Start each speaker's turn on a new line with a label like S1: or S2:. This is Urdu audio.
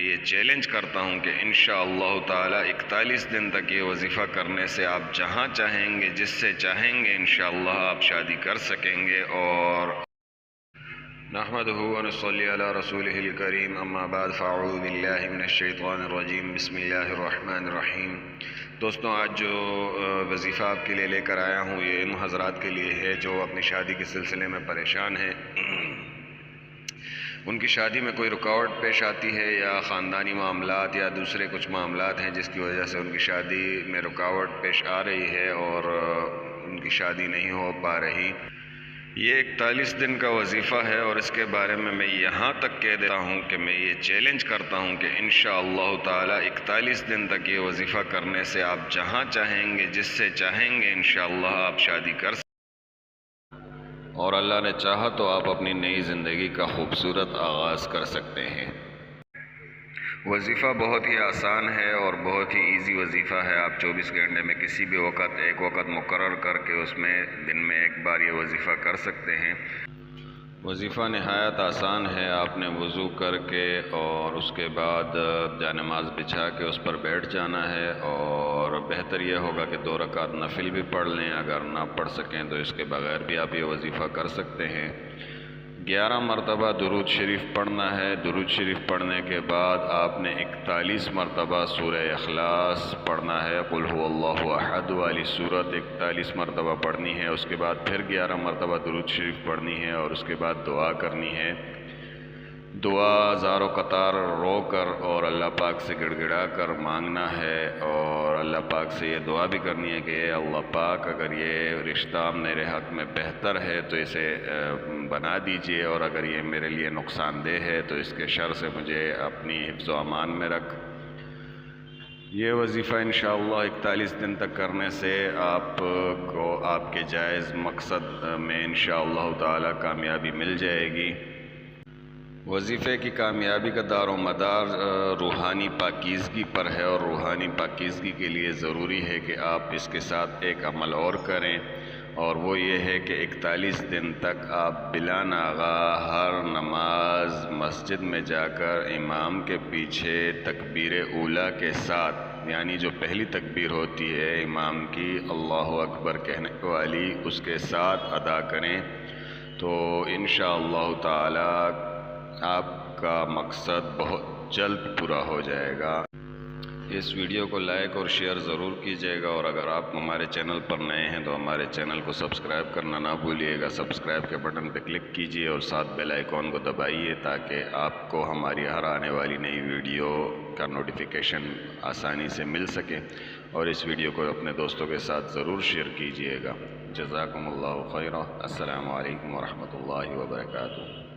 S1: یہ چیلنج کرتا ہوں کہ انشاءاللہ تعالی 41 دن تک یہ وظیفہ کرنے سے آپ جہاں چاہیں گے جس سے چاہیں گے انشاءاللہ آپ شادی کر سکیں گے۔ اور نحمدہ ونصلی علی رسولہ الکریم، اما بعد فاعوذ باللہ من الشیطان الرجیم، بسم اللہ الرحمن الرحیم۔ دوستوں، آج جو وظیفہ آپ کے لیے لے کر آیا ہوں یہ ان حضرات کے لیے ہے جو اپنی شادی کے سلسلے میں پریشان ہیں۔ ان کی شادی میں کوئی رکاوٹ پیش آتی ہے یا خاندانی معاملات یا دوسرے کچھ معاملات ہیں جس کی وجہ سے ان کی شادی میں رکاوٹ پیش آ رہی ہے اور ان کی شادی نہیں ہو پا رہی۔ یہ 41 دن کا وظیفہ ہے اور اس کے بارے میں یہاں تک کہہ دیتا ہوں کہ میں یہ چیلنج کرتا ہوں کہ انشاءاللہ تعالی 41 دن تک یہ وظیفہ کرنے سے آپ جہاں چاہیں گے جس سے چاہیں گے انشاءاللہ آپ شادی کر سکیں، اور اللہ نے چاہا تو آپ اپنی نئی زندگی کا خوبصورت آغاز کر سکتے ہیں۔ وظیفہ بہت ہی آسان ہے اور بہت ہی ایزی وظیفہ ہے۔ آپ 24 گھنٹے میں کسی بھی وقت ایک وقت مقرر کر کے اس میں دن میں ایک بار یہ وظیفہ کر سکتے ہیں۔ وظیفہ نہایت آسان ہے۔ آپ نے وضو کر کے اور اس کے بعد جانماز بچھا کے اس پر بیٹھ جانا ہے، اور بہتر یہ ہوگا کہ 2 رکعت نفل بھی پڑھ لیں۔ اگر نہ پڑھ سکیں تو اس کے بغیر بھی آپ یہ وظیفہ کر سکتے ہیں۔ 11 مرتبہ درود شریف پڑھنا ہے۔ درود شریف پڑھنے کے بعد آپ نے 41 مرتبہ سورہ اخلاص پڑھنا ہے، قل هو اللہ احد والی سورت 41 مرتبہ پڑھنی ہے۔ اس کے بعد پھر 11 مرتبہ درود شریف پڑھنی ہے اور اس کے بعد دعا کرنی ہے۔ دعا زار و قطار رو کر اور اللہ پاک سے گڑ گڑا کر مانگنا ہے، اور اللہ پاک سے یہ دعا بھی کرنی ہے کہ اے اللہ پاک، اگر یہ رشتہ میرے حق میں بہتر ہے تو اسے بنا دیجئے، اور اگر یہ میرے لیے نقصان دہ ہے تو اس کے شر سے مجھے اپنی حفظ و امان میں رکھ۔ یہ وظیفہ انشاءاللہ 41 دن تک کرنے سے آپ کو آپ کے جائز مقصد میں انشاءاللہ تعالی کامیابی مل جائے گی۔ وظیفے کی کامیابی کا دار و مدار روحانی پاکیزگی پر ہے، اور روحانی پاکیزگی کے لیے ضروری ہے کہ آپ اس کے ساتھ ایک عمل اور کریں، اور وہ یہ ہے کہ 41 دن تک آپ بلا ناغہ ہر نماز مسجد میں جا کر امام کے پیچھے تکبیر اولیٰ کے ساتھ، یعنی جو پہلی تکبیر ہوتی ہے امام کی اللہ اکبر کہنے والی، اس کے ساتھ ادا کریں، تو انشاءاللہ تعالی آپ کا مقصد بہت جلد پورا ہو جائے گا۔ اس ویڈیو کو لائک اور شیئر ضرور کیجیے گا، اور اگر آپ ہمارے چینل پر نئے ہیں تو ہمارے چینل کو سبسکرائب کرنا نہ بھولیے گا۔ سبسکرائب کے بٹن پہ کلک کیجیے اور ساتھ بیل آئیکن کو دبائیے تاکہ آپ کو ہماری ہر آنے والی نئی ویڈیو کا نوٹیفیکیشن آسانی سے مل سکے، اور اس ویڈیو کو اپنے دوستوں کے ساتھ ضرور شیئر کیجیے گا۔ جزاکم اللہ خیرا۔ السلام علیکم ورحمۃ اللہ وبرکاتہ۔